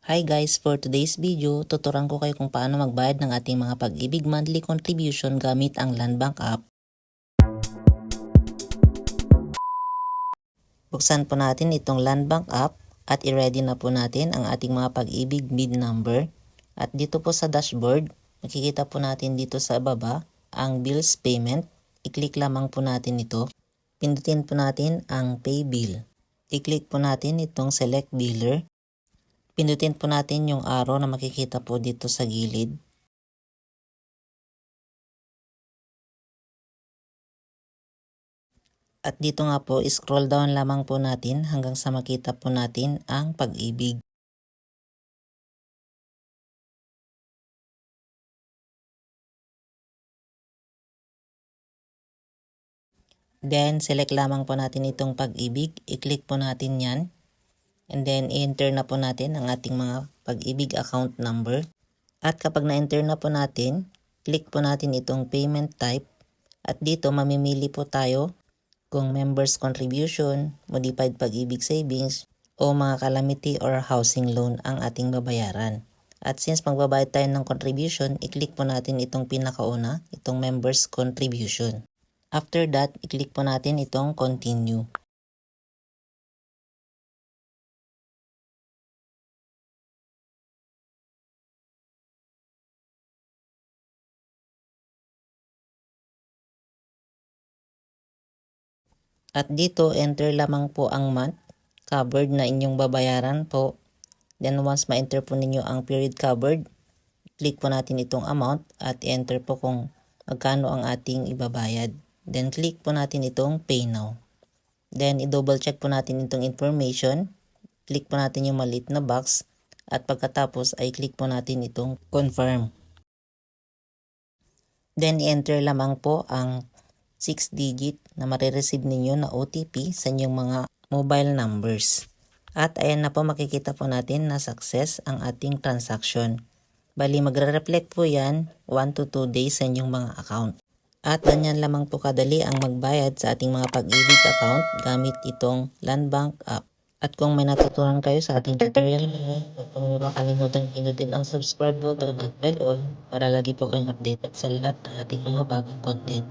Hi guys, for today's video, tuturuan ko kayo kung paano magbayad ng ating mga Pag-ibig monthly contribution gamit ang Landbank app. Buksan po natin itong Landbank app at i-ready na po natin ang ating mga Pag-ibig bid number. At dito po sa dashboard, makikita po natin dito sa baba ang bills payment. I-click lamang po natin ito. Pindutin po natin ang pay bill. I-click po natin itong select biller. Pindutin po natin yung arrow na makikita po dito sa gilid. At dito nga po, scroll down lamang po natin hanggang sa makita po natin ang Pag-ibig. Then, select lamang po natin itong Pag-ibig. I-click po natin yan. And then, i-enter na po natin ang ating mga Pag-ibig account number. At kapag na-enter na po natin, click po natin itong payment type. At dito, mamimili po tayo kung members contribution, modified Pag-ibig savings, o mga calamity or housing loan ang ating babayaran. At since magbabayad tayo ng contribution, i-click po natin itong pinakauna, itong members contribution. After that, i-click po natin itong continue. At dito, enter lamang po ang month covered na inyong babayaran po. Then once ma-enter po ninyo ang period covered, click po natin itong amount at enter po kung magkano ang ating ibabayad. Then click po natin itong pay now. Then i-double check po natin itong information. Click po natin yung maliit na box at pagkatapos ay click po natin itong confirm. Then i-enter lamang po ang 6-digit na marireceive ninyo na OTP sa inyong mga mobile numbers. At ayan na po, makikita po natin na success ang ating transaction. Bali magre-reflect po yan 1 to 2 days sa inyong mga account. At ganyan lamang po kadali ang magbayad sa ating mga Pag-ibig account gamit itong Landbank app. At kung may natutunan kayo sa ating tutorial, huwag makalimutan pinutin ang subscribe button at bell all para lagi po kayong updated sa lahat ng ating mga bagong content.